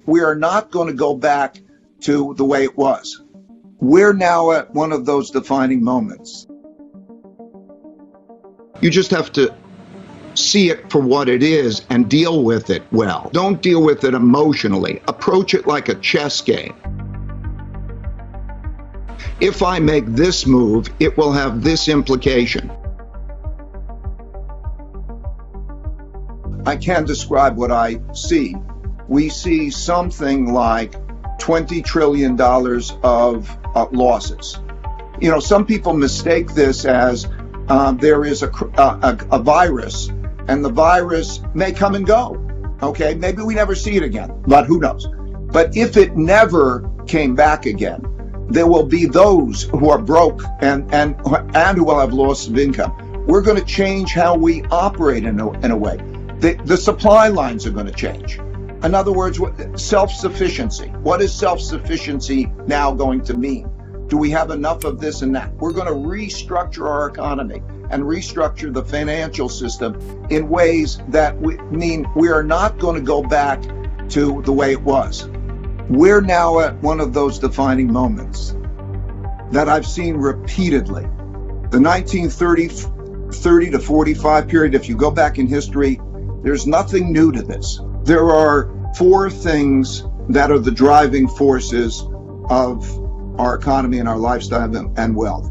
We are not going to go back to the way it was. We're now at one of those defining moments. You just have to see it for what it is and deal with it well. Don't deal with it emotionally. Approach it like a chess game. If I make this move, it will have this implication. I can describe what I see. We see something like $20 trillion of losses. You know, some people mistake this as there is a virus, and the virus may come and go. Okay, maybe we never see it again, but who knows? But if it never came back again, there will be those who are broke and who will have loss of income. We're going to change how we operate in a way. The supply lines are going to change. In other words, self-sufficiency. What is self-sufficiency now going to mean? Do we have enough of this and that? We're going to restructure our economy and restructure the financial system in ways that mean we are not going to go back to the way it was. We're now at one of those defining moments that I've seen repeatedly. The 1930 to 45 period, if you go back in history, there's nothing new to this. There are four things that are the driving forces of our economy and our lifestyle and wealth.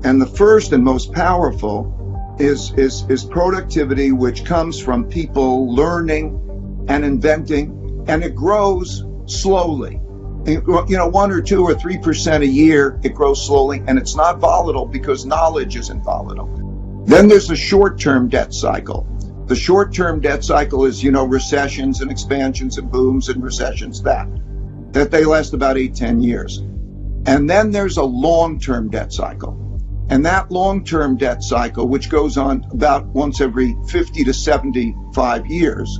And the first and most powerful is productivity, which comes from people learning and inventing, and it grows slowly. You know, 1 or 2 or 3% a year, it grows slowly, and it's not volatile because knowledge isn't volatile. Then there's a short-term debt cycle. The short-term debt cycle is, you know, recessions and expansions and booms and recessions, that they last about 8-10 years. And then there's a long-term debt cycle. And that long-term debt cycle, which goes on about once every 50 to 75 years,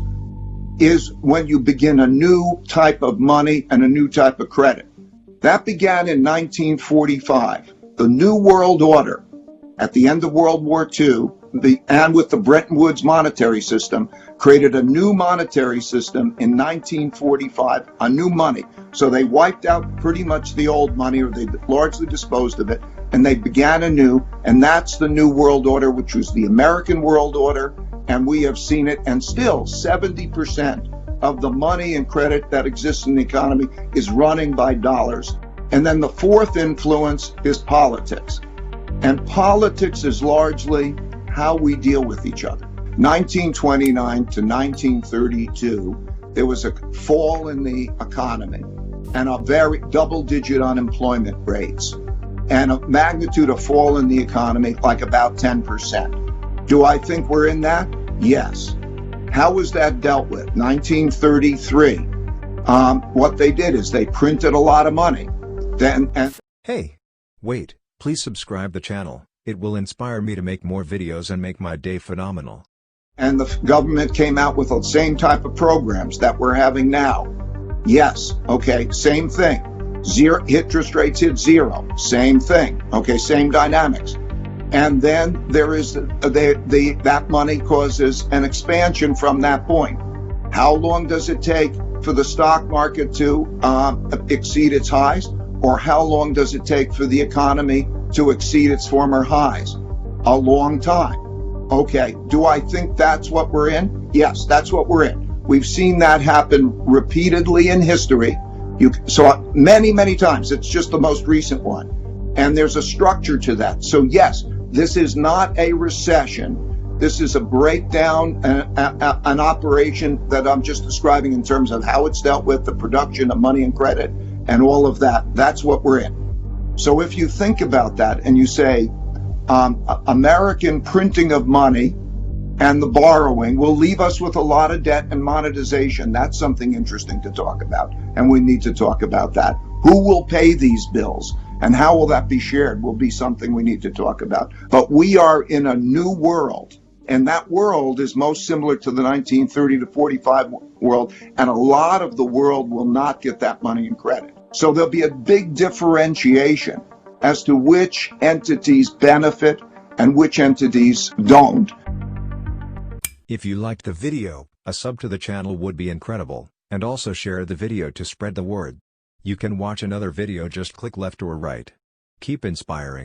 is when you begin a new type of money and a new type of credit. That began in 1945. The New World Order, at the end of World War II, and with the Bretton Woods monetary system, created a new monetary system in 1945, a new money. So they wiped out pretty much the old money, or they largely disposed of it, and they began anew, and that's the New World Order, which was the American World Order, and we have seen it, and still 70% of the money and credit that exists in the economy is running by dollars. And then the fourth influence is politics. And politics is largely how we deal with each other. 1929 to 1932, there was a fall in the economy and a very double-digit unemployment rates and a magnitude of fall in the economy like about 10%. Do I think we're in that? Yes. How was that dealt with? 1933. What they did is they printed a lot of money. Hey, wait, please subscribe the channel. It will inspire me to make more videos and make my day phenomenal. And the government came out with the same type of programs that we're having now. Yes, okay, same thing. Zero, interest rates hit zero, same thing. Okay, same dynamics. And then there is that money causes an expansion from that point. How long does it take for the stock market to exceed its highs? Or how long does it take for the economy to exceed its former highs? A long time. Okay, do I think that's what we're in? Yes, that's what we're in. We've seen that happen repeatedly in history. So many times. It's just the most recent one. And there's a structure to that. So yes, this is not a recession. This is a breakdown, an operation that I'm just describing in terms of how it's dealt with, the production of money and credit and all of that. That's what we're in. So if you think about that and you say, American printing of money and the borrowing will leave us with a lot of debt and monetization. That's something interesting to talk about, and we need to talk about that. Who will pay these bills and how will that be shared will be something we need to talk about. But we are in a new world, and that world is most similar to the 1930 to 45 world, and a lot of the world will not get that money and credit. So there'll be a big differentiation as to which entities benefit and which entities don't. If you liked the video, a sub to the channel would be incredible, And also share the video to spread the word. You can watch another video, just click left or right. Keep inspiring.